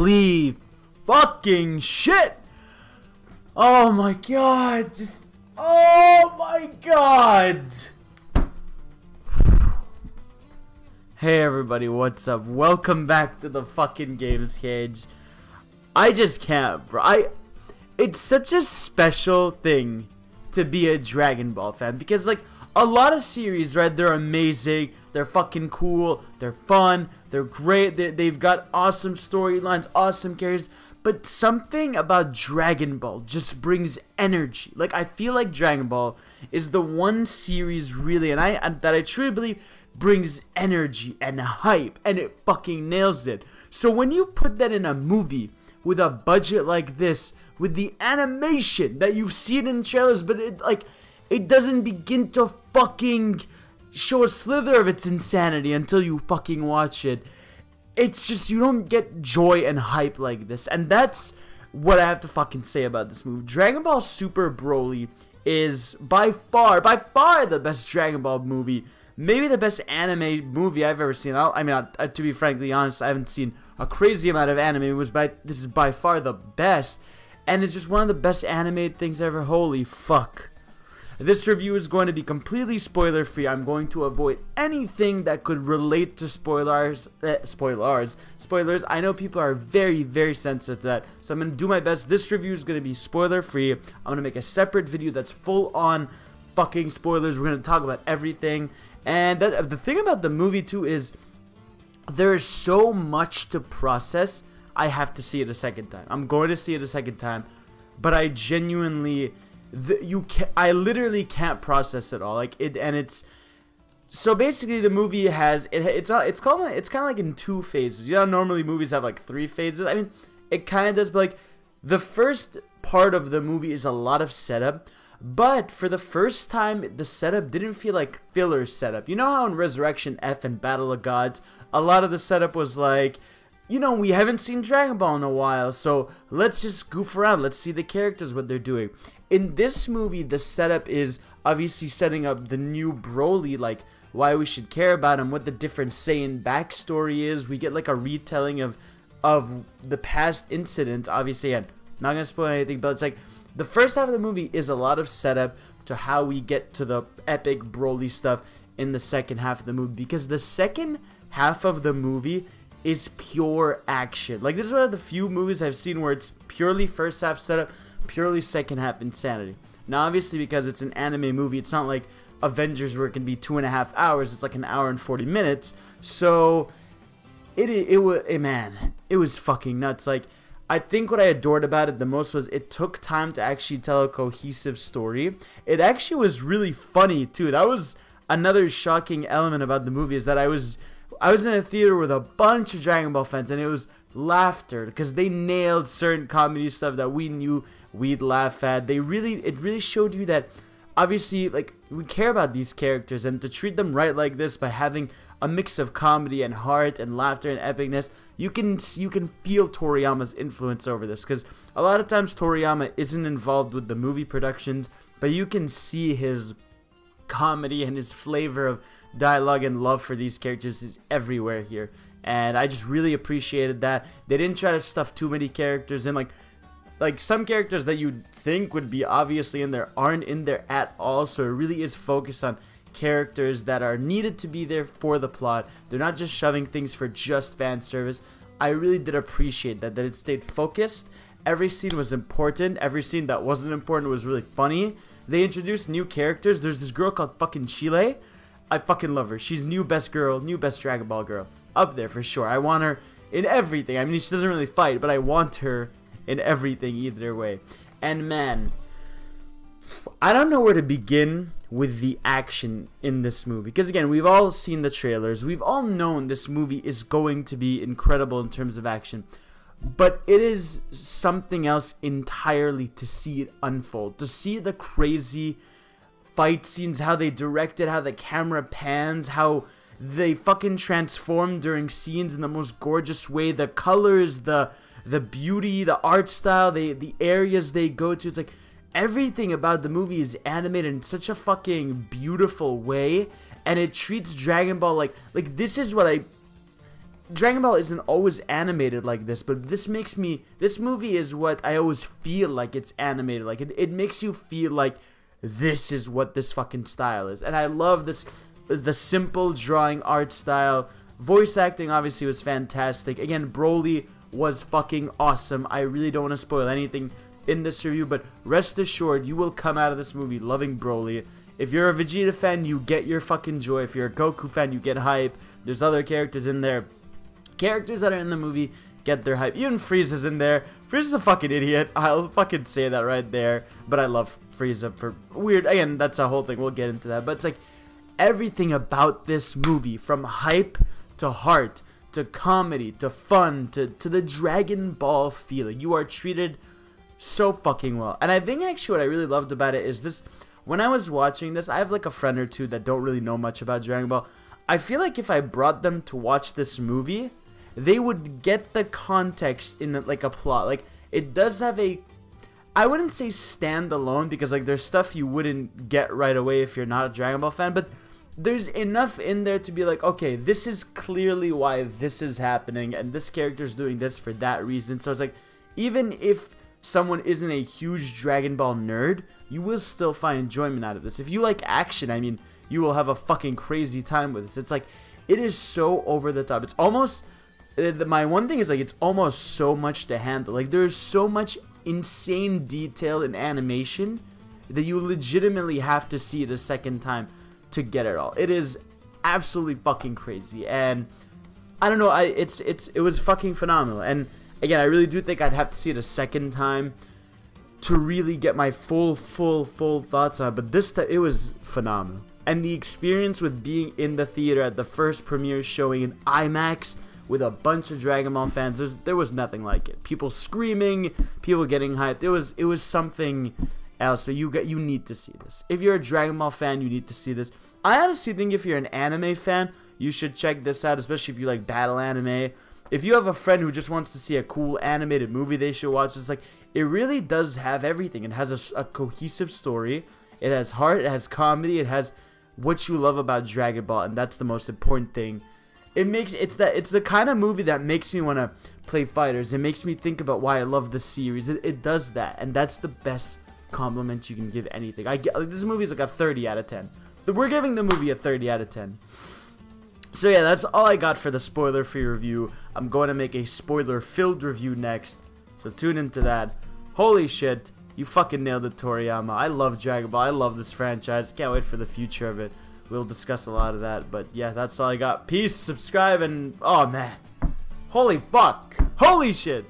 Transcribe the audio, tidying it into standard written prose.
Holy fucking shit! Oh my god, oh my god! Hey everybody, what's up? Welcome back to the fucking Games Cage. I just can't, bro. It's such a special thing to be a Dragon Ball fan because, like, a lot of series, right, they're amazing, they're fucking cool, they're fun, they're great, they've got awesome storylines, awesome characters, but something about Dragon Ball just brings energy. Like, I feel like Dragon Ball is the one series really, that I truly believe brings energy and hype, and it fucking nails it. So when you put that in a movie with a budget like this, with the animation that you've seen in trailers, but it doesn't begin to fucking show a slither of its insanity until you fucking watch it. It's just, you don't get joy and hype like this, and that's what I have to fucking say about this movie. Dragon Ball Super Broly is by far the best Dragon Ball movie. Maybe the best anime movie I've ever seen. To be frankly honest, I haven't seen a crazy amount of anime movies, but this is by far the best. And it's just one of the best animated things ever. Holy fuck. This review is going to be completely spoiler free. I'm going to avoid anything that could relate to spoilers. I know people are very, very sensitive to that, so I'm going to do my best. This review is going to be spoiler free. I'm going to make a separate video that's full on fucking spoilers. We're going to talk about everything. And the thing about the movie too is there is so much to process. I have to see it a second time. I'm going to see it a second time, but I genuinely, I literally can't process it all. So basically the movie has it's kind of like in two phases. You know, normally movies have like three phases. I mean, it kind of does, but like the first part of the movie is a lot of setup. But for the first time, the setup didn't feel like filler setup. You know how in Resurrection F and Battle of Gods, a lot of the setup was like, you know, we haven't seen Dragon Ball in a while, so let's just goof around. Let's see the characters, what they're doing. In this movie, the setup is obviously setting up the new Broly, like why we should care about him, what the different Saiyan backstory is. We get like a retelling of the past incidents. Obviously, I'm not going to spoil anything, but it's like, the first half of the movie is a lot of setup to how we get to the epic Broly stuff in the second half of the movie. Because the second half of the movie is pure action. Like, this is one of the few movies I've seen where it's purely first half setup, purely second half insanity. Now, obviously, because it's an anime movie, it's not like Avengers where it can be 2.5 hours. It's like an hour and 40 minutes. So, it was fucking nuts. Like, I think what I adored about it the most was it took time to actually tell a cohesive story. It actually was really funny too. That was another shocking element about the movie, is that I was in a theater with a bunch of Dragon Ball fans, and it was laughter because they nailed certain comedy stuff that we knew we'd laugh at. It really showed you that obviously, like, we care about these characters, and to treat them right like this by having a mix of comedy and heart and laughter and epicness, you can feel Toriyama's influence over this, because a lot of times Toriyama isn't involved with the movie productions, but you can see his comedy and his flavor of dialogue and love for these characters is everywhere here, and I just really appreciated that. They didn't try to stuff too many characters in, like some characters that you'd think would be obviously in there aren't in there at all, so it really is focused on characters that are needed to be there for the plot. They're not just shoving things for just fan service. I really did appreciate that it stayed focused. Every scene was important. Every scene that wasn't important was really funny. They introduced new characters. There's this girl called fucking Chile. I fucking love her. She's new best girl, new best Dragon Ball girl. Up there for sure. I want her in everything. I mean, she doesn't really fight, but I want her in everything either way. And man, I don't know where to begin with the action in this movie, because again, we've all seen the trailers. We've all known this movie is going to be incredible in terms of action, but it is something else entirely to see it unfold, to see the crazy fight scenes, how they direct it, how the camera pans, how they fucking transform during scenes in the most gorgeous way, the colors, the beauty, the art style, the areas they go to. It's like everything about the movie is animated in such a fucking beautiful way, and it treats Dragon Ball like this is what Dragon Ball isn't always animated like this, but this movie is what I always feel like it's animated like. It makes you feel like this is what this fucking style is. And I love this, the simple drawing art style. Voice acting obviously was fantastic. Again, Broly was fucking awesome. I really don't want to spoil anything in this review, but rest assured you will come out of this movie loving Broly. If you're a Vegeta fan, you get your fucking joy. If you're a Goku fan, you get hype. There's other characters in there. Characters that are in the movie get their hype. Even Frieza's in there. Frieza's a fucking idiot. I'll fucking say that right there. But I love Frieza for weird. Again, that's a whole thing. We'll get into that. But it's like everything about this movie, from hype to heart to comedy to fun to the Dragon Ball feeling. You are treated so fucking well. And I think actually what I really loved about it is this. When I was watching this, I have like a friend or two that don't really know much about Dragon Ball. I feel like if I brought them to watch this movie, they would get the context in like a plot. Like, it does have a, I wouldn't say standalone, because like there's stuff you wouldn't get right away if you're not a Dragon Ball fan, but there's enough in there to be like, okay, this is clearly why this is happening, and this character's doing this for that reason. So it's like, even if someone isn't a huge Dragon Ball nerd, you will still find enjoyment out of this. If you like action, I mean, you will have a fucking crazy time with this. It's like, it is so over the top. It's almost, my one thing is like, it's almost so much to handle. Like, there's so much insane detail in animation that you legitimately have to see it a second time to get it all. It is absolutely fucking crazy, and I don't know, it was fucking phenomenal. And again, I really do think I'd have to see it a second time to really get my full thoughts on it. But this time, it was phenomenal. And the experience with being in the theater at the first premiere showing in IMAX with a bunch of Dragon Ball fans, there was nothing like it. People screaming, people getting hyped. It was something else. But you need to see this. If you're a Dragon Ball fan, you need to see this. I honestly think if you're an anime fan, you should check this out, especially if you like battle anime. If you have a friend who just wants to see a cool animated movie, they should watch this. Like, it really does have everything. It has a cohesive story. It has heart. It has comedy. It has what you love about Dragon Ball, and that's the most important thing. It's the kind of movie that makes me want to play fighters. It makes me think about why I love the series. It does that, and that's the best compliment you can give anything. This movie is like a 30 out of 10. We're giving the movie a 30 out of 10. So yeah, that's all I got for the spoiler-free review. I'm going to make a spoiler-filled review next, so tune into that. Holy shit, you fucking nailed it, Toriyama. I love Dragon Ball. I love this franchise. Can't wait for the future of it. We'll discuss a lot of that, but yeah, that's all I got. Peace, subscribe, and oh man, holy fuck, holy shit.